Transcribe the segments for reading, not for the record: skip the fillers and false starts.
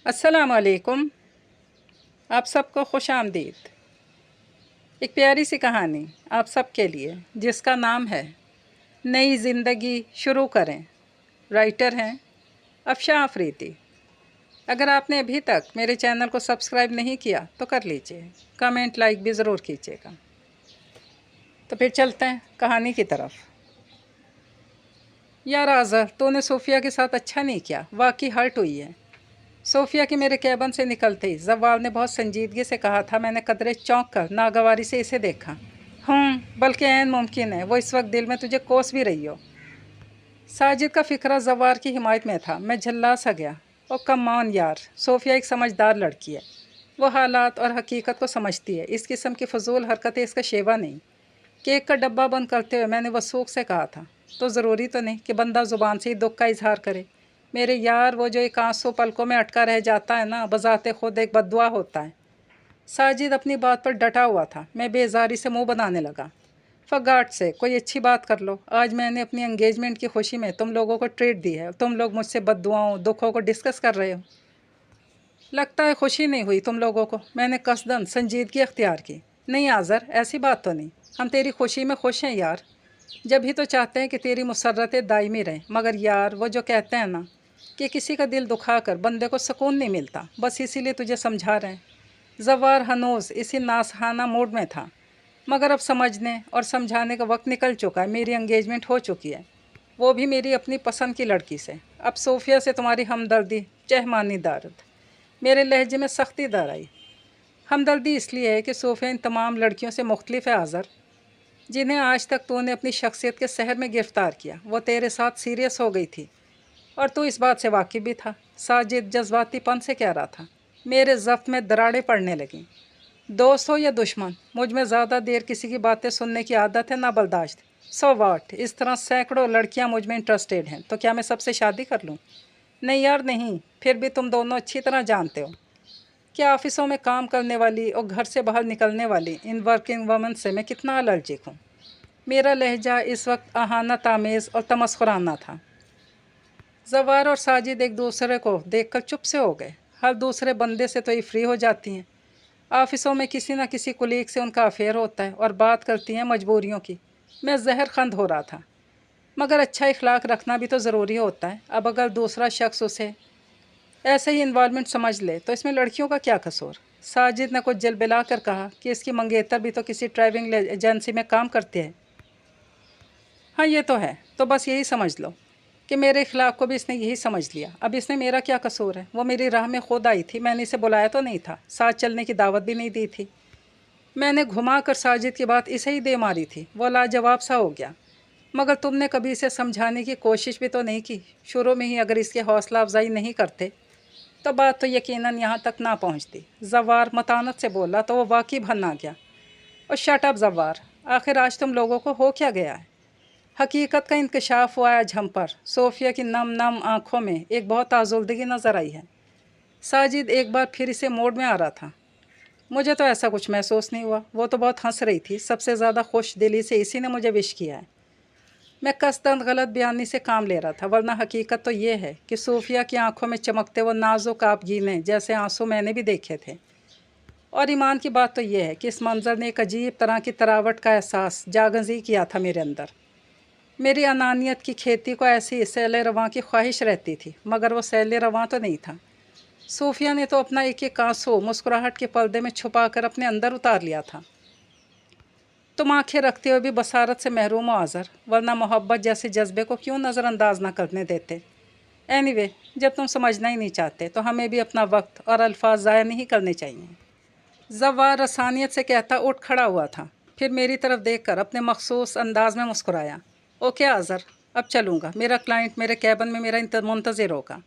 अस्सलाम वालेकुम। आप सबको खुश आमदीद। एक प्यारी सी कहानी आप सब के लिए जिसका नाम है नई ज़िंदगी शुरू करें। राइटर हैं अफशा अफरीदी। अगर आपने अभी तक मेरे चैनल को सब्सक्राइब नहीं किया तो कर लीजिए, कमेंट लाइक भी ज़रूर कीजिएगा। तो फिर चलते हैं कहानी की तरफ। यार आज़र, तूने सोफ़िया के साथ अच्छा नहीं किया, वाकई हर्ट हुई है। सोफ़िया के मेरे कैबिन से निकलते ही जवाल ने बहुत संजीदगी से कहा था। मैंने कदरे चौंक कर नागवारी से इसे देखा। बल्कि ऐन मुमकिन है वो इस वक्त दिल में तुझे कोस भी रही हो। साजिद का फिक्रा जवार की हिमायत में था। मैं झल्ला सा गया। ओ कम ऑन यार, सोफ़िया एक समझदार लड़की है। वो हालात और हकीकत को समझती है। इस किस्म की फजूल हरकतें इसका शेवा नहीं। केक का डब्बा बंद करते हुए मैंने वसूख से कहा था, तो ज़रूरी तो नहीं कि बंदा ज़ुबान से ही दुख का इजहार करे। मेरे यार, वो जो एक आंसू पलकों में अटका रह जाता है ना, बजाते खुद एक बद्दुआ होता है। साजिद अपनी बात पर डटा हुआ था। मैं बेजारी से मुंह बनाने लगा। फगाट से कोई अच्छी बात कर लो। आज मैंने अपनी एंगेजमेंट की खुशी में तुम लोगों को ट्रीट दी है, तुम लोग मुझसे बद्दुआओं दुखों को डिस्कस कर रहे हो। लगता है खुशी नहीं हुई तुम लोगों को। मैंने कसदन संजीदगी अख्तियार की। नहीं आज़र, ऐसी बात तो नहीं। हम तेरी खुशी में खुश हैं यार। जब ही तो चाहते हैं कि तेरी मुसर्रतें दायमी रहें। मगर यार, वो जो कहते हैं ना कि किसी का दिल दुखा कर बंदे को सुकून नहीं मिलता, बस इसीलिए तुझे समझा रहे हैं। जवार हनूज़ इसी नासहाना मूड में था, मगर अब समझने और समझाने का वक्त निकल चुका है। मेरी एंगेजमेंट हो चुकी है, वो भी मेरी अपनी पसंद की लड़की से। अब सोफ़िया से तुम्हारी हमदर्दी चहमानी दारद। मेरे लहजे में सख्ती दर आई। हमदर्दी इसलिए है कि सोफ़िया इन तमाम लड़कियों से मुख्तलिफ है आज़र, जिन्हें आज तक तूने अपनी शख्सियत के सहर में गिरफ़्तार किया। वो तेरे साथ सीरियस हो गई थी और तू इस बात से वाकिफ़ भी था। साजिद जज्बातीपन से कह रहा था। मेरे ज़ब्त में दरारें पड़ने लगीं। दोस्त हो या दुश्मन, मुझ में ज़्यादा देर किसी की बातें सुनने की आदत है ना बर्दाश्त। सो वाट, इस तरह सैकड़ों लड़कियां मुझ में इंटरेस्टेड हैं, तो क्या मैं सबसे शादी कर लूं? नहीं यार नहीं। फिर भी तुम दोनों अच्छी तरह जानते हो कि ऑफिसों में काम करने वाली और घर से बाहर निकलने वाली इन वर्किंग वुमेन से मैं कितना एलर्जिक हूँ। मेरा लहजा इस वक्त आहानत आमेज़ और तमस्खुराना था। जवार और साजिद एक दूसरे को देखकर चुप से हो गए। हर दूसरे बंदे से तो ये फ्री हो जाती हैं। ऑफिसों में किसी न किसी कुलीग से उनका अफेयर होता है और बात करती हैं मजबूरियों की। मैं जहर खंद हो रहा था। मगर अच्छा इखलाक रखना भी तो ज़रूरी होता है। अब अगर दूसरा शख्स उसे ऐसे ही इन्वॉल्वमेंट समझ ले तो इसमें लड़कियों का क्या कसूर? साजिद ने कुछ जलबिला कर कहा कि इसकी मंगेतर भी तो किसी ट्रैवलिंग एजेंसी में काम करती है। हाँ ये तो है, तो बस यही समझ लो कि मेरे इखलाक को भी इसने यही समझ लिया। अब इसमें मेरा क्या कसूर है? वो मेरी राह में खुद आई थी, मैंने इसे बुलाया तो नहीं था, साथ चलने की दावत भी नहीं दी थी। मैंने घुमा कर साजिद की बात इसे ही दे मारी थी। वो लाजवाब सा हो गया। मगर तुमने कभी इसे समझाने की कोशिश भी तो नहीं की। शुरू में ही अगर इसकी हौसला अफजाई नहीं करते तो बात तो यकीनन यहाँ तक ना पहुँचती। जवार मतानत से बोला तो वो वाकई भन आ गया। और शट अप जवार, आखिर आज तुम लोगों को हो क्या गया है? हकीकत का इंकशाफ हुआ है आज हम पर। सोफ़िया की नम नम आँखों में एक बहुत आज़ुर्दगी नज़र आई है। साजिद एक बार फिर इसे मोड में आ रहा था। मुझे तो ऐसा कुछ महसूस नहीं हुआ। वो तो बहुत हंस रही थी। सबसे ज़्यादा खुश दिली से इसी ने मुझे विश किया है। मैं कसदन गलत बयानी से काम ले रहा था, वरना हकीकत तो ये है कि सूफिया की आंखों में चमकते वो नाजुक आबगीने जैसे आंसू मैंने भी देखे थे। और ईमान की बात तो ये है कि इस मंजर ने एक अजीब तरह की तरावट का एहसास जागज़ी किया था मेरे अंदर। मेरी अनानियत की खेती को ऐसी सैल रवां की ख्वाहिश रहती थी, मगर वो सैल रवां तो नहीं था। सूफिया ने तो अपना एक एक आंसू मुस्कुराहट के पर्दे में छुपा कर अपने अंदर उतार लिया था। तुम आंखें रखते हुए भी बसारत से महरूम हो आज़र, वरना मोहब्बत जैसे जज्बे को क्यों नज़रअंदाज ना करने देते? एनीवे, जब तुम समझना ही नहीं चाहते तो हमें भी अपना वक्त और अल्फाज ज़ाया नहीं करने चाहिए। ज़वार रसानियत से कहता उठ खड़ा हुआ था। फिर मेरी तरफ देखकर अपने मखसूस अंदाज में मुस्कुराया। ओके आज़र, अब चलूँगा। मेरा क्लाइंट मेरे कैबिन में मेरा मुंतज़िर होगा।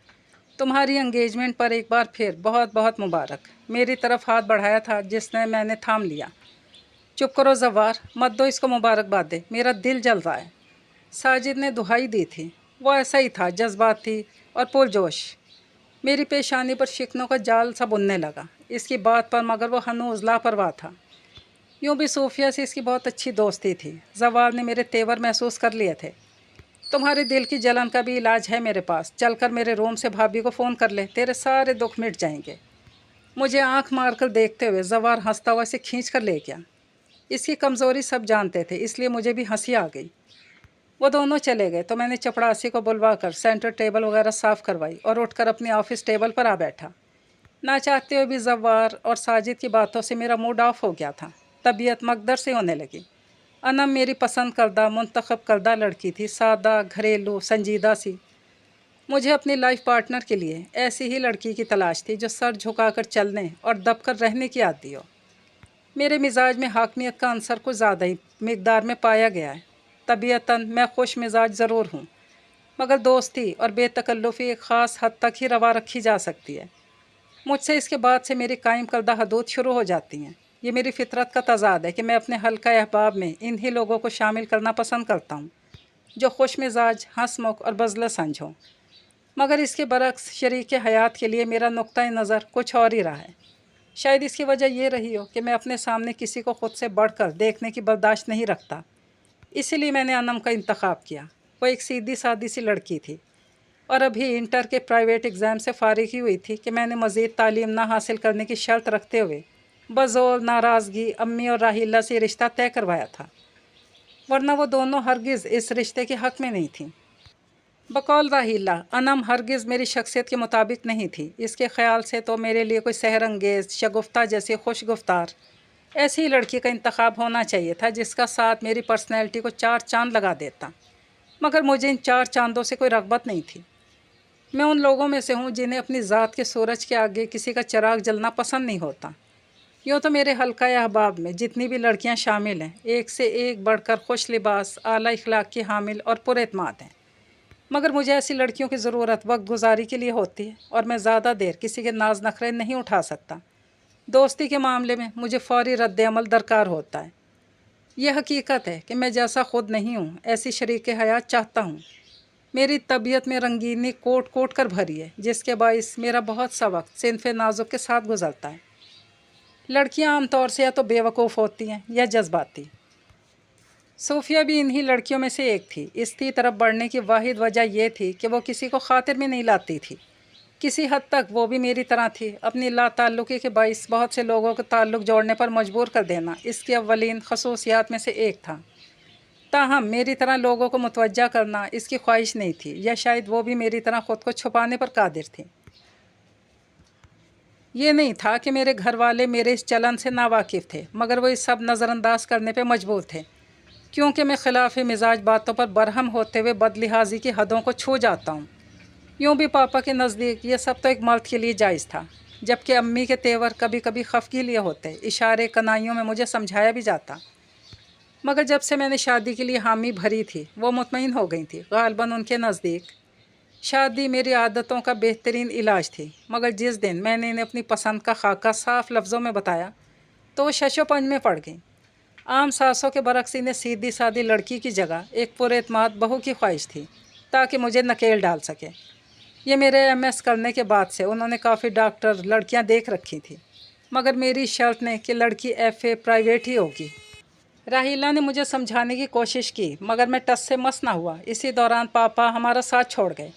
तुम्हारी एंगेजमेंट पर एक बार फिर बहुत बहुत मुबारक। मेरी तरफ हाथ बढ़ाया था जिसने मैंने थाम लिया। चुप करो ज़वार, मत दो इसको मुबारकबाद दे, मेरा दिल जल रहा है। साजिद ने दुहाई दी थी। वो ऐसा ही था, जज्बाती और पुरजोश। मेरी पेशानी पर शिकनों का जाल सा बुनने लगा इसकी बात पर, मगर वो हनूज़ लापरवाह था। यूँ भी सूफिया से इसकी बहुत अच्छी दोस्ती थी। ज़वार ने मेरे तेवर महसूस कर लिए थे। तुम्हारे दिल की जलन का भी इलाज है मेरे पास, चलकर मेरे रूम से भाभी को फ़ोन कर ले, तेरे सारे दुख मिट जाएंगे। मुझे आंख मारकर देखते हुए जवार हंसता हुआ इसे खींच कर ले गया। इसकी कमज़ोरी सब जानते थे, इसलिए मुझे भी हंसी आ गई। वो दोनों चले गए तो मैंने चपड़ासी को बुलवा कर सेंटर टेबल वगैरह साफ़ करवाई और उठकर अपनी ऑफिस टेबल पर आ बैठा। ना चाहते हुए भी जवार और साजिद की बातों से मेरा मूड ऑफ हो गया था। तबीयत मकदर से होने लगी। अनम मेरी पसंद करदा मुंतखब करदा लड़की थी, सादा, घरेलू, संजीदा सी। मुझे अपनी लाइफ पार्टनर के लिए ऐसी ही लड़की की तलाश थी जो सर झुकाकर चलने और दबकर रहने की आदी हो। मेरे मिजाज में हाकमियत का अंसर कुछ ज़्यादा ही मिकदार में पाया गया है। तबीयतन मैं खुश मिजाज ज़रूर हूँ, मगर दोस्ती और बेतकल्लुफ़ी एक ख़ास हद तक ही रवा रखी जा सकती है। मुझसे इसके बाद से मेरी कायम करदा हदूद शुरू हो जाती हैं। ये मेरी फितरत का तज़ाद है कि मैं अपने हल्का अहबाब में इन्हीं लोगों को शामिल करना पसंद करता हूँ जो खुश मिजाज, हंसमुख और बज़ल संज हों। मगर इसके बरक्स शरीक हयात के लिए मेरा नुक्ता नज़र कुछ और ही रहा है। शायद इसकी वजह यह रही हो कि मैं अपने सामने किसी को ख़ुद से बढ़कर देखने की बर्दाश्त नहीं रखता। इसीलिए मैंने अनम का इंतखाब किया। वो एक सीधी सादी सी लड़की थी और अभी इंटर के प्राइवेट एग्ज़ाम से फारिग ही हुई थी कि मैंने मज़ीद तालीम ना हासिल करने की शर्त रखते हुए बज़ोर नाराज़गी अम्मी और राहिला से रिश्ता तय करवाया था, वरना वो दोनों हरगिज़ इस रिश्ते के हक़ में नहीं थीं। बकौल राहिला, अनम हरगिज़ मेरी शख्सियत के मुताबिक नहीं थी। इसके ख़्याल से तो मेरे लिए कोई सहर अंगेज़, शगुफ्ता जैसी खुश गुफ्तार ऐसी ही लड़की का इंतखाब होना चाहिए था जिसका साथ मेरी पर्सनैलिटी को 4 चांद लगा देता। मगर मुझे इन 4 चांदों से कोई रग़बत नहीं थी। मैं उन लोगों में से हूँ जिन्हें अपनी ज़ात के सूरज के आगे किसी का चिराग जलना पसंद नहीं होता। यूँ तो मेरे हल्का अहबाब में जितनी भी लड़कियाँ शामिल हैं, एक से एक बढ़कर खुश लिबास, आला इखलाक की हामिल और पुरएतमाद हैं। मगर मुझे ऐसी लड़कियों की ज़रूरत वक्त गुजारी के लिए होती है और मैं ज़्यादा देर किसी के नाज नखरे नहीं उठा सकता। दोस्ती के मामले में मुझे फ़ौरी रद्द अमल दरकार होता है। यह हकीकत है कि मैं जैसा ख़ुद नहीं हूँ ऐसी शरीक हयात चाहता हूँ। मेरी तबीयत में रंगीनी कोट कोट कर भरी है, जिसके बाइस मेरा बहुत सा वक्त सिनफ़े नाजुक के साथ गुजरता है। लड़कियाँ आमतौर से या तो बेवकूफ़ होती हैं या जज्बाती। सूफिया भी इन्हीं लड़कियों में से एक थी। इसकी तरफ बढ़ने की वाहिद वजह यह थी कि वो किसी को खातिर में नहीं लाती थी। किसी हद तक वो भी मेरी तरह थी। अपनी लाताल्लुकी के बाइस बहुत से लोगों को ताल्लुक़ जोड़ने पर मजबूर कर देना इसकी अव्वलीन खसूसियात में से एक था। ताहम मेरी तरह लोगों को मुतवज्जा करना इसकी ख्वाहिश नहीं थी, या शायद वो भी मेरी तरह ख़ुद को छुपाने पर कादिर थी। ये नहीं था कि मेरे घर वाले मेरे इस चलन से नावाकिफ़ थे, मगर वो इस सब नज़रअंदाज करने पर मजबूर थे, क्योंकि मैं खिलाफ मिजाज बातों पर बरहम होते हुए बदलिहाजी की हदों को छू जाता हूँ। यूँ भी पापा के नज़दीक ये सब तो एक मर्द के लिए जायज़ था, जबकि अम्मी के तेवर कभी कभी खफगी लिए होते, इशारे कनाइयों में मुझे समझाया भी जाता। मगर जब से मैंने शादी के लिए हामी भरी थी वो मुतमईन हो गई थी। गालबन उनके नज़दीक शादी मेरी आदतों का बेहतरीन इलाज थी। मगर जिस दिन मैंने इन्हें अपनी पसंद का खाका साफ़ लफ्ज़ों में बताया तो वो शशो पंज में पड़ गई। आम सासों के बरक्स इन्हें सीधी सादी लड़की की जगह एक पुरएतमाद बहू की ख्वाहिश थी ताकि मुझे नकेल डाल सके। ये मेरे MS करने के बाद से उन्होंने काफ़ी डॉक्टर लड़कियां देख रखी थी, मगर मेरी शर्त ने कि लड़की FA प्राइवेट ही होगी। राहिला ने मुझे समझाने की कोशिश की, मगर मैं टस से मस ना हुआ। इसी दौरान पापा हमारा साथ छोड़ गए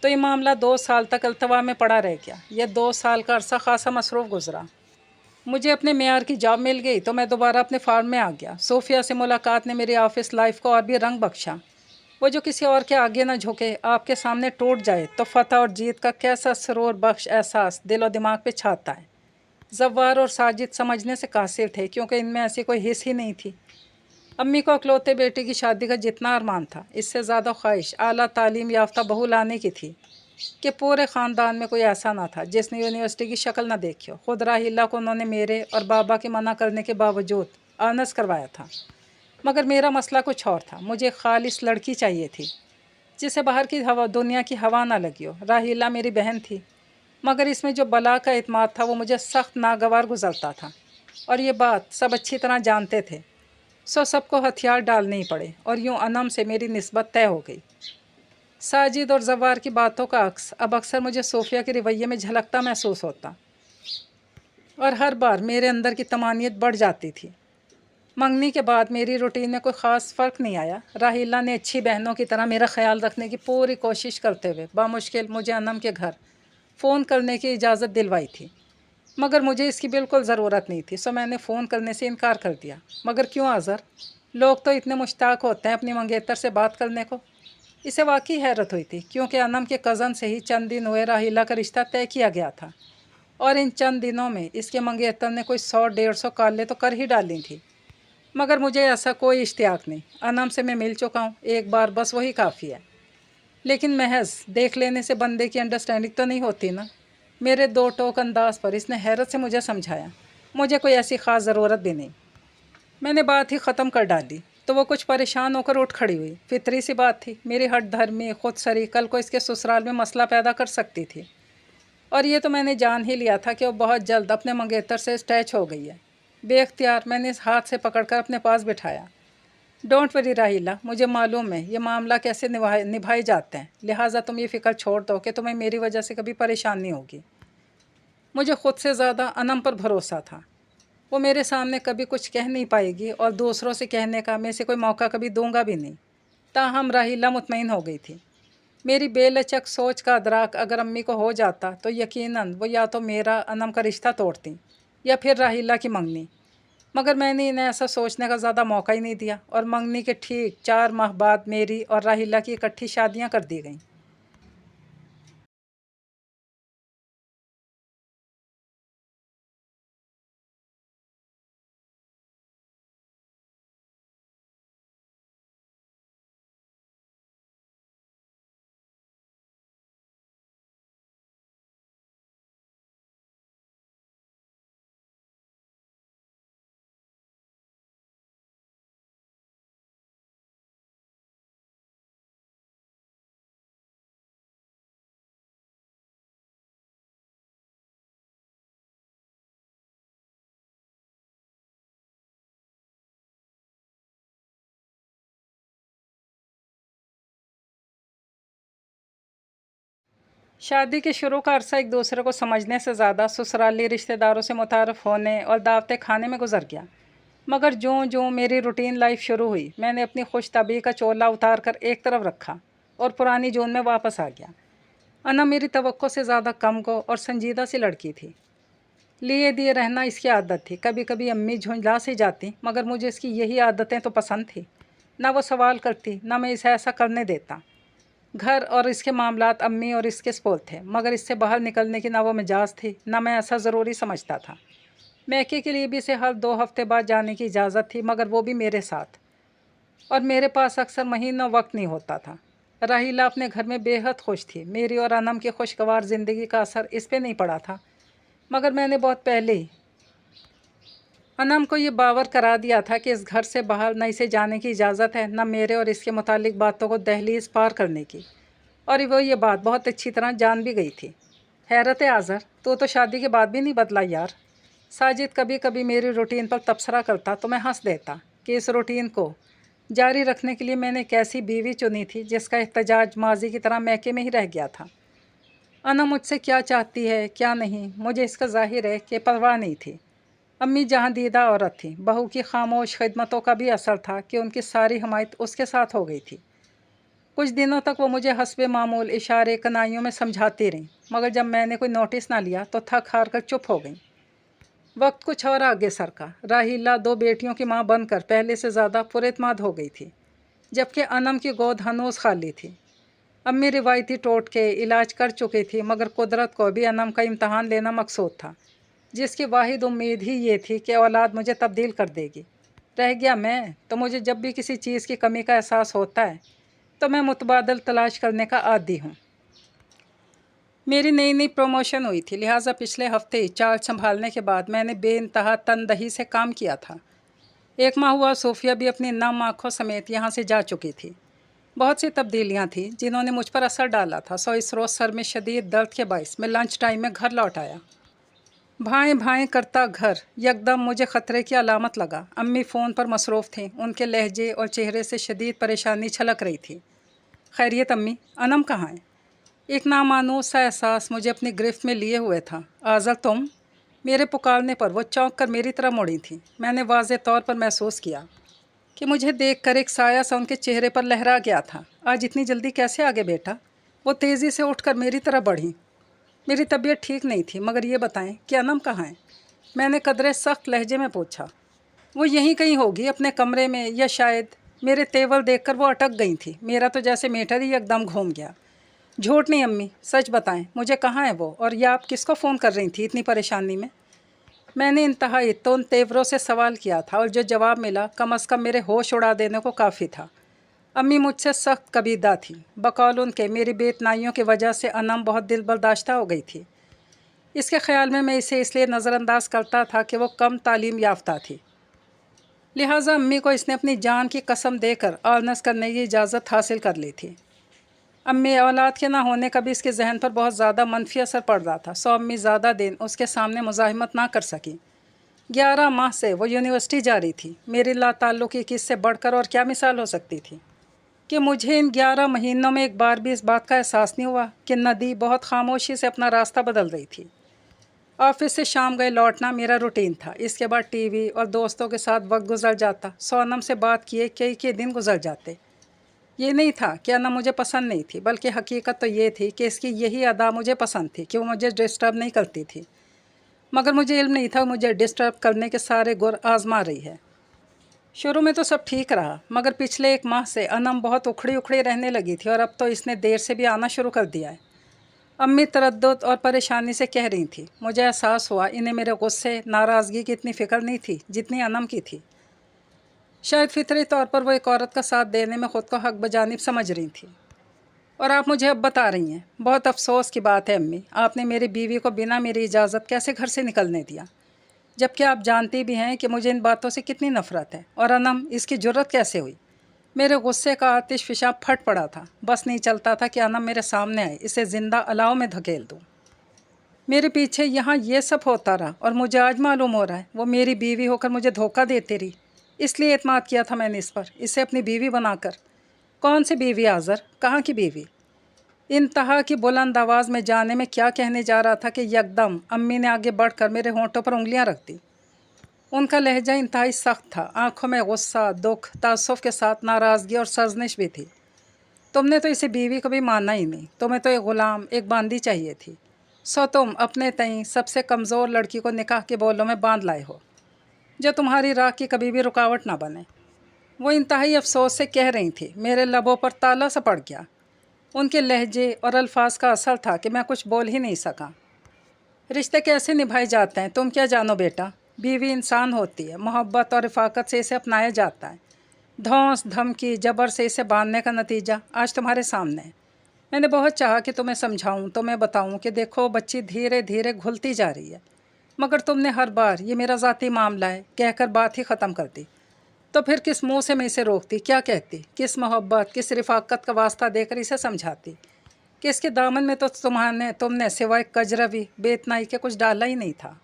तो ये मामला 2 साल तक अल्तवा में पड़ा रह गया। यह 2 साल का अरसा खासा मसरूफ़ गुजरा। मुझे अपने मेयार की जॉब मिल गई तो मैं दोबारा अपने फार्म में आ गया। सोफिया से मुलाकात ने मेरी ऑफिस लाइफ को और भी रंग बख्शा। वो जो किसी और के आगे ना झुके, आपके सामने टूट जाए तो फतह और जीत का कैसा सरूर बख्श एहसास दिल और दिमाग पे छाता है। जव्वार और साजिद समझने से कासिर थे, क्योंकि इनमें ऐसी कोई हिस्स ही नहीं थी। अम्मी को अकलौते बेटे की शादी का जितना अरमान था, इससे ज़्यादा ख्वाहिश आला तालीम याफ्ता बहू लाने की थी कि पूरे ख़ानदान में कोई ऐसा ना था जिसने यूनिवर्सिटी की शक्ल ना देखी हो। खुद राहिला को उन्होंने मेरे और बाबा के मना करने के बावजूद आनस करवाया था। मगर मेरा मसला कुछ और था। मुझे खालिस लड़की चाहिए थी जिसे बाहर की हवा, दुनिया की हवा ना लगी हो। राहिला मेरी बहन थी, मगर इसमें जो बला का एतमाद था वो मुझे सख्त नागवार गुजरता था, और ये बात सब अच्छी तरह जानते थे। सो सबको हथियार डालने ही पड़े और यूँ अनम से मेरी निस्बत तय हो गई। साजिद और जवार की बातों का अक्स अब अक्सर मुझे सोफिया के रवैये में झलकता महसूस होता, और हर बार मेरे अंदर की तमानियत बढ़ जाती थी। मंगनी के बाद मेरी रूटीन में कोई ख़ास फ़र्क नहीं आया। राहीला ने अच्छी बहनों की तरह मेरा ख्याल रखने की पूरी कोशिश करते हुए बामुश्किल मुझे अनम के घर फ़ोन करने की इजाज़त दिलवाई थी, मगर मुझे इसकी बिल्कुल ज़रूरत नहीं थी, सो मैंने फ़ोन करने से इनकार कर दिया। मगर क्यों आज़र, लोग तो इतने मुश्ताक होते हैं अपनी मंगेतर से बात करने को। इसे वाकई हैरत हुई थी, क्योंकि अनम के कज़न से ही चंद दिन हुए राहीला का रिश्ता तय किया गया था, और इन चंद दिनों में इसके मंगेतर ने कोई 100-150 कॉलें तो कर ही डाली थी। मगर मुझे ऐसा कोई इश्तियाक नहीं। अनम से मैं मिल चुका हूँ एक बार, बस वही काफ़ी है। लेकिन महज देख लेने से बंदे की अंडरस्टैंडिंग तो नहीं होती ना। मेरे दो टोक अंदाज पर इसने हैरत से मुझे समझाया, मुझे कोई ऐसी ख़ास ज़रूरत भी नहीं। मैंने बात ही ख़त्म कर डाली तो वो कुछ परेशान होकर उठ खड़ी हुई। फितरी सी बात थी, मेरी हट धर्मी खुद सरी कल को इसके ससुराल में मसला पैदा कर सकती थी, और ये तो मैंने जान ही लिया था कि वो बहुत जल्द अपने मंगेतर से अटैच हो गई है। बेख्तियार मैंने इस हाथ से पकड़कर अपने पास बिठाया। डोंट वरी राहीला, मुझे मालूम है ये मामला कैसे निभाए जाते हैं, लिहाजा तुम ये फ़िक्र छोड़ दो कि तुम्हें मेरी वजह से कभी परेशानी होगी। मुझे ख़ुद से ज़्यादा अनम पर भरोसा था। वो मेरे सामने कभी कुछ कह नहीं पाएगी और दूसरों से कहने का मैं से कोई मौका कभी दूंगा भी नहीं। ताहम राहीला मुतमईन हो गई थी। मेरी बेलचक सोच का अदराक अगर अम्मी को हो जाता तो यकीनन वो या तो मेरा अनम का रिश्ता तोड़ती या फिर राहीला की मंगनी। मगर मैंने इन्हें ऐसा सोचने का ज़्यादा मौका ही नहीं दिया, और मंगनी के ठीक 4 माह बाद मेरी और राहीला की इकट्ठी शादियां कर दी गईं। शादी के शुरू का अरसा एक दूसरे को समझने से ज़्यादा ससुराली रिश्तेदारों से मुतारफ़ होने और दावतें खाने में गुजर गया। मगर जों जों मेरी रूटीन लाइफ शुरू हुई, मैंने अपनी खुश तबी का चोला उतार कर एक तरफ रखा और पुरानी जोन में वापस आ गया। अना मेरी तवक्को से ज़्यादा कमगो और संजीदा सी लड़की थी। लिए दिए रहना इसकी आदत थी। कभी कभी अम्मी झुंझला सी जाती, मगर मुझे इसकी यही आदतें तो पसंद थी। ना वो सवाल करती, ना मैं इसे ऐसा करने देता। घर और इसके मामलात अम्मी और इसके स्पोल थे, मगर इससे बाहर निकलने की ना वो मिजाज थी, ना मैं ऐसा ज़रूरी समझता था। मैके के लिए भी इसे हर 2 हफ्ते बाद जाने की इजाज़त थी, मगर वो भी मेरे साथ, और मेरे पास अक्सर महीनों वक्त नहीं होता था। राहीला अपने घर में बेहद खुश थी। मेरी और अनम की खुशगवार ज़िंदगी का असर इस पे नहीं पड़ा था, मगर मैंने बहुत पहले ही अनम को ये बावर करा दिया था कि इस घर से बाहर न इसे जाने की इजाज़त है, न मेरे और इसके मुतालिक बातों को दहलीज पार करने की, और वो ये बात बहुत अच्छी तरह जान भी गई थी। हैरत है आज़र, तो शादी के बाद भी नहीं बदला यार। साजिद कभी कभी मेरी रूटीन पर तबसरा करता तो मैं हंस देता कि इस रूटीन को जारी रखने के लिए मैंने एक ऐसी बीवी चुनी थी जिसका एहतजाज माजी की तरह मैके में ही रह गया था। अना मुझसे क्या चाहती है क्या नहीं, मुझे इसका जाहिर है कि परवाह नहीं थी। अम्मी जहाँ दीदा औरत थी, बहू की खामोश खिदमतों का भी असर था कि उनकी सारी हमायत उसके साथ हो गई थी। कुछ दिनों तक वो मुझे हस्बे मामूल इशारे कनाइयों में समझाती रहीं, मगर जब मैंने कोई नोटिस ना लिया तो थक हार कर चुप हो गई। वक्त कुछ और आगे सरका। राहीला 2 बेटियों की माँ बनकर पहले से ज़्यादा पुरएतमाद हो गई थी, जबकि अनम की गोद हनूस खाली थी। अम्मी रिवायती टोटके इलाज कर चुकी थी, मगर कुदरत को भी अनम का इम्तहान लेना मकसूद था, जिसकी वाहिद उम्मीद ही ये थी कि औलाद मुझे तब्दील कर देगी। रह गया मैं, तो मुझे जब भी किसी चीज़ की कमी का एहसास होता है तो मैं मुतबादल तलाश करने का आदी हूँ। मेरी नई नई प्रमोशन हुई थी, लिहाजा पिछले हफ्ते ही चार्ज संभालने के बाद मैंने बेइंतहा तनदही से काम किया था। 1 माह हुआ सोफिया भी अपनी नम आँखों समेत यहाँ से जा चुकी थी। बहुत सी तब्दीलियाँ थीं जिन्होंने मुझ पर असर डाला था, सो इस रोज़ सर में शदीद दर्द के बायस मैं लंच टाइम में घर लौट आया। भाएँ भाएँ करता घर यकदम मुझे ख़तरे की अलामत लगा। अम्मी फ़ोन पर मसरूफ़ थीं, उनके लहजे और चेहरे से शदीद परेशानी छलक रही थी। खैरियत अम्मी, अनम कहाँ है? एक नामानूस सा एहसास मुझे अपनी गिरफ्त में लिए हुए था। आज़र तुम? मेरे पुकारने पर वो चौंक कर मेरी तरफ मुड़ी थी। मैंने वाज़ेह तौर पर महसूस किया कि मुझे देखकर एक साया सा उनके चेहरे पर लहरा गया था। आज इतनी जल्दी कैसे आ गए बेटा? वो तेज़ी से उठकर मेरी तरफ बढ़ी। मेरी तबीयत ठीक नहीं थी, मगर ये बताएं कि अनम कहाँ है? मैंने कदरे सख्त लहजे में पूछा। वो यहीं कहीं होगी, अपने कमरे में, या शायद। मेरे तेवर देखकर वो अटक गई थी। मेरा तो जैसे मीटर ही एकदम घूम गया। झूठ नहीं अम्मी, सच बताएं, मुझे कहाँ है वो, और या आप किसको फ़ोन कर रही थी इतनी परेशानी में? मैंने इंतहाई तोन तेवरों से सवाल किया था, और जो जवाब मिला कम अज़ कम मेरे होश उड़ा देने को काफ़ी था। अम्मी मुझसे सख्त कबीदा थी। बकौल उनके मेरी बेतनाइयों की वजह से अनम बहुत दिल बर्दाश्ता हो गई थी। इसके ख़्याल में मैं इसे इसलिए नज़रअंदाज करता था कि वो कम तालीम याफ्ता थी। लिहाजा अम्मी को इसने अपनी जान की कसम देकर आलनस करने की इजाज़त हासिल कर ली थी। अम्मी औलाद के ना होने का भी इसके जहन पर बहुत ज़्यादा मनफी असर पड़ रहा था, सो अम्मी ज़्यादा दिन उसके सामने मुज़ाहिमत ना कर सकी। 11 माह से वो यूनिवर्सिटी जा रही थी। मेरी लाताल्लुकी की इससे बढ़कर और क्या मिसाल हो सकती थी कि मुझे इन 11 महीनों में एक बार भी इस बात का एहसास नहीं हुआ कि नदी बहुत खामोशी से अपना रास्ता बदल रही थी। ऑफिस से शाम गए लौटना मेरा रूटीन था। इसके बाद टीवी और दोस्तों के साथ वक्त गुजर जाता। सोनम से बात किए कई दिन गुजर जाते। ये नहीं था कि अनम मुझे पसंद नहीं थी, बल्कि हकीकत तो ये थी कि इसकी यही अदा मुझे पसंद थी कि वो मुझे डिस्टर्ब नहीं करती थी। मगर मुझे इल्म नहीं था मुझे डिस्टर्ब करने के सारे गुर आजमा रही है। शुरू में तो सब ठीक रहा, मगर पिछले 1 माह से अनम बहुत उखड़ी उखड़ी रहने लगी थी, और अब तो इसने देर से भी आना शुरू कर दिया है। अम्मी तरद्दुद और परेशानी से कह रही थी। मुझे एहसास हुआ इन्हें मेरे गुस्से, नाराज़गी की इतनी फ़िक्र नहीं थी जितनी अनम की थी। शायद फितरी तौर पर वो एक औरत का साथ देने में ख़ुद को हक बजानिब समझ रही थी। और आप मुझे अब बता रही हैं। बहुत अफसोस की बात है अम्मी, आपने मेरी बीवी को बिना मेरी इजाज़त कैसे घर से निकलने दिया, जबकि आप जानती भी हैं कि मुझे इन बातों से कितनी नफ़रत है। और अनम, इसकी जुर्रत कैसे हुई? मेरे गुस्से का आतिश फिशा फट पड़ा था। बस नहीं चलता था कि अनम मेरे सामने आए, इसे ज़िंदा अलाव में धकेल दूँ। मेरे पीछे यहाँ ये सब होता रहा, और मुझे आज मालूम हो रहा है वो मेरी बीवी होकर मुझे धोखा देती रही। इसलिए एतमाद किया था मैंने इस पर, इसे अपनी बीवी बनाकर। कौन सी बीवी आज़र? कहाँ की बीवी? इंतहा की बुलंद आवाज़ में जाने में क्या कहने जा रहा था कि यकदम अम्मी ने आगे बढ़कर मेरे होंठों पर उंगलियां रख दी। उनका लहजा इंतहाई सख्त था। आंखों में गुस्सा, दुख, तासुफ के साथ नाराज़गी और सरजनिश भी थी। तुमने तो इसे बीवी कभी माना ही नहीं। तुम्हें तो एक ग़ुलाम, एक बांदी चाहिए थी। सो तुम अपने तईं सबसे कमज़ोर लड़की को निकाह के बोलों में बांध लाए हो, जो तुम्हारी राह की कभी भी रुकावट ना बने। वो इंतहाई अफसोस से कह रही थी। मेरे लबों पर ताला सा पड़ गया। उनके लहजे और अल्फाज का असर था कि मैं कुछ बोल ही नहीं सका। रिश्ते कैसे निभाए जाते हैं तुम क्या जानो बेटा। बीवी इंसान होती है, मोहब्बत और रफ़ाकत से इसे अपनाया जाता है। धौंस, धमकी, जबर से इसे बांधने का नतीजा आज तुम्हारे सामने है। मैंने बहुत चाहा कि तुम्हें समझाऊं, तुम्हें बताऊं कि देखो बच्ची धीरे धीरे घुलती जा रही है, मगर तुमने हर बार ये मेरा ज़ाती मामला है कहकर बात ही ख़त्म कर दी। तो फिर किस मुंह से मैं इसे रोकती, क्या कहती, किस मोहब्बत, किस रफ़ाकत का वास्ता देकर इसे समझाती कि इसके दामन में तो तुमने सिवाय कजरवी बेतनाई के कुछ डाला ही नहीं था।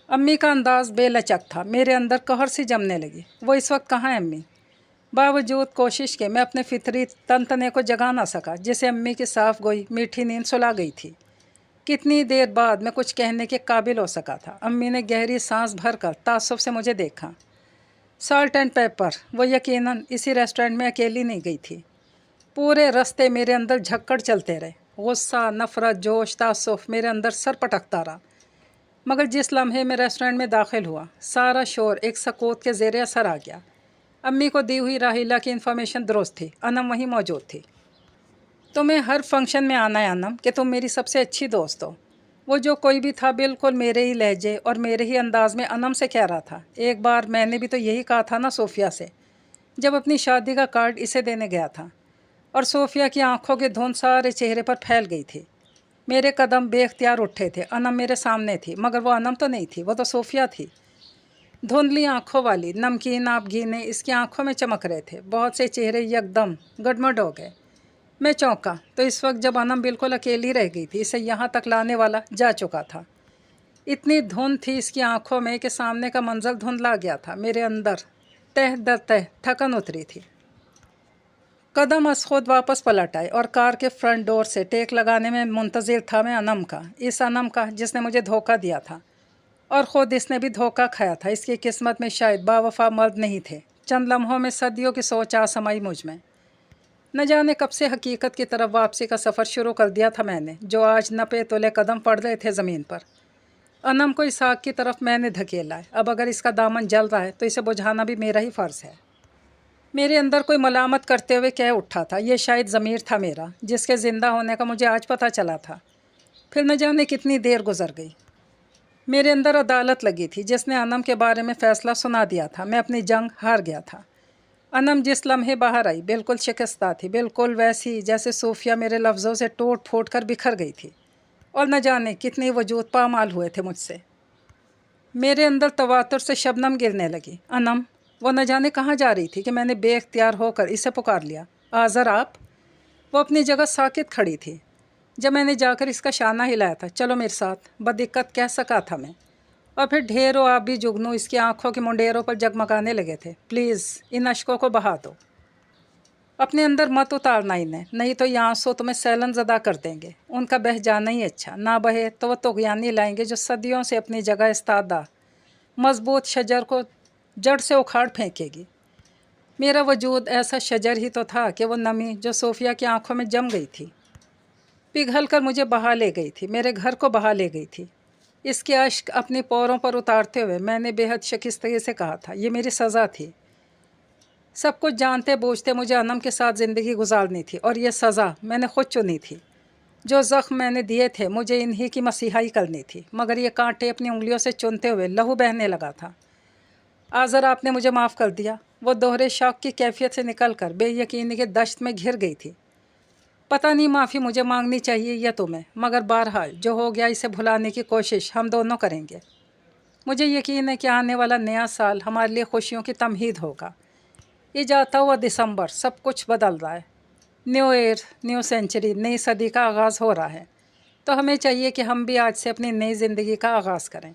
अम्मी का अंदाज़ बेलचक था। मेरे अंदर कहर सी जमने लगी। वो इस वक्त कहाँ है अम्मी? बावजूद कोशिश के मैं अपने फितरी तनतने को जगा ना सका, जिसे अम्मी की साफ गोई मीठी नींद सुला गई थी। कितनी देर बाद मैं कुछ कहने के काबिल हो सका था। अम्मी ने गहरी सांस भरकर तासुफ से मुझे देखा। साल्ट एंड पेपर, वो यकीनन इसी रेस्टोरेंट में अकेली नहीं गई थी। पूरे रास्ते मेरे अंदर झक्कड़ चलते रहे। गुस्सा, नफ़रत, जोश, तासुफ मेरे अंदर सर पटकता रहा। मगर जिस लम्हे में रेस्टोरेंट में दाखिल हुआ, सारा शोर एक सकूत के ज़ेरे असर आ गया। अम्मी को दी हुई राहिला की इन्फॉर्मेशन दुरुस्त थी। अनम वहीं मौजूद थी। तुम्हें हर फंक्शन में आना है अनम, कि तुम मेरी सबसे अच्छी दोस्त हो। वो जो कोई भी था बिल्कुल मेरे ही लहजे और मेरे ही अंदाज़ में अनम से कह रहा था। एक बार मैंने भी तो यही कहा था ना सोफ़िया से, जब अपनी शादी का कार्ड इसे देने गया था। और सोफ़िया की आंखों की धुंध सारे चेहरे पर फैल गई थी। मेरे कदम बेख्तियार उठे थे। अनम मेरे सामने थी, मगर वो अनम तो नहीं थी, वो तो सोफ़िया थी। धुंधली आंखों वाली नमकीन आबगीने इसकी आंखों में चमक रहे थे। बहुत से चेहरे यकदम गडमड हो गए। मैं चौंका तो इस वक्त जब अनम बिल्कुल अकेली रह गई थी। इसे यहाँ तक लाने वाला जा चुका था। इतनी धुंध थी इसकी आंखों में कि सामने का मंजर धुंधला गया था। मेरे अंदर तह दर तह थकन उतरी थी। कदम अस खुद वापस पलट आए और कार के फ्रंट डोर से टेक लगाने में मुंतज़िर था मैं अनम का, इस अनम का जिसने मुझे धोखा दिया था। اور خود اس نے بھی دھوکہ کھایا تھا. اس کی قسمت میں شاید باوفا مرد نہیں تھے. چند لمحوں میں صدیوں کی سوچ آ سمائی مجھ میں. نہ جانے کب سے حقیقت کی طرف واپسی کا سفر شروع کر دیا تھا میں نے، جو آج نپے تلے قدم پڑ رہے تھے زمین پر. انم کو اس آگ کی طرف میں نے دھکیلا ہے. اب اگر اس کا دامن جل رہا ہے تو اسے بجھانا بھی میرا ہی فرض ہے. میرے اندر کوئی ملامت کرتے ہوئے کہہ اٹھا تھا، یہ شاید ضمیر تھا میرا، جس کے زندہ ہونے کا مجھے آج پتہ چلا تھا. پھر نہ جانے کتنی دیر گزر گئی. میرے اندر عدالت لگی تھی جس نے انم کے بارے میں فیصلہ سنا دیا تھا. میں اپنی جنگ ہار گیا تھا. انم جس لمحے باہر آئی بالکل شکستہ تھی، بالکل ویسی جیسے صوفیہ میرے لفظوں سے ٹوٹ پھوٹ کر بکھر گئی تھی. اور نہ جانے کتنے وجود پامال ہوئے تھے مجھ سے. میرے اندر تواتر سے شبنم گرنے لگی. انم، وہ نہ جانے کہاں جا رہی تھی کہ میں نے بے اختیار ہو کر اسے پکار لیا. آذر آپ. وہ اپنی جگہ ساکت کھڑی تھی. جب میں نے جا کر اس کا شانہ ہلایا تھا، چلو میرے ساتھ، بدقت کہہ سکا تھا میں. اور پھر ڈھیروں آبی جگنو اس کی آنکھوں کے منڈیروں پر جگمگانے لگے تھے. پلیز ان اشکوں کو بہا دو. اپنے اندر مت اتارنا انہیں، نہیں تو یہ آنسو تمہیں سیلن زدہ کر دیں گے. ان کا بہہ جانا ہی اچھا. نہ بہے تو وہ طغیانی لائیں گے جو صدیوں سے اپنی جگہ استادہ مضبوط شجر کو جڑ سے اکھاڑ پھینکے گی. میرا وجود ایسا شجر ہی تو تھا کہ وہ نمی جو صوفیہ کی آنکھوں میں جم گئی تھی پگھل کر مجھے بہا لے گئی تھی، میرے گھر کو بہا لے گئی تھی. اس کے اشک اپنی پوروں پر اتارتے ہوئے میں نے بے حد شکستگی سے کہا تھا، یہ میری سزا تھی. سب کچھ جانتے بوجھتے مجھے انم کے ساتھ زندگی گزارنی تھی، اور یہ سزا میں نے خود چنی تھی. جو زخم میں نے دیے تھے مجھے انہی کی مسیحائی کرنی تھی، مگر یہ کانٹے اپنی انگلیوں سے چنتے ہوئے لہو بہنے لگا تھا. آذر آپ نے مجھے معاف کر دیا. وہ دوہرے شوق کی کیفیت سے نکل کر بے یقینی کے دشت میں گھر گئی تھی. پتہ نہیں معافی مجھے مانگنی چاہیے یا تمہیں، مگر بہرحال جو ہو گیا اسے بھلانے کی کوشش ہم دونوں کریں گے. مجھے یقین ہے کہ آنے والا نیا سال ہمارے لیے خوشیوں کی تمہید ہوگا. یہ جاتا ہوا دسمبر سب کچھ بدل رہا ہے. نیو ایئر، نیو سینچری، نئی صدی کا آغاز ہو رہا ہے. تو ہمیں چاہیے کہ ہم بھی آج سے اپنی نئی زندگی کا آغاز کریں.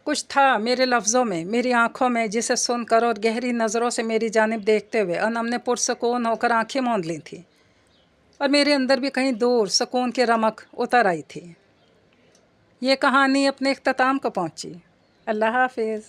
کچھ تھا میرے لفظوں میں، میری آنکھوں میں، جسے سن کر اور گہری نظروں سے میری جانب دیکھتے ہوئے انم نے پرسکون ہو کر آنکھیں موند لی تھیں، اور میرے اندر بھی کہیں دور سکون کی رمق اتر آئی تھی. یہ کہانی اپنے اختتام کو پہنچی. اللہ حافظ.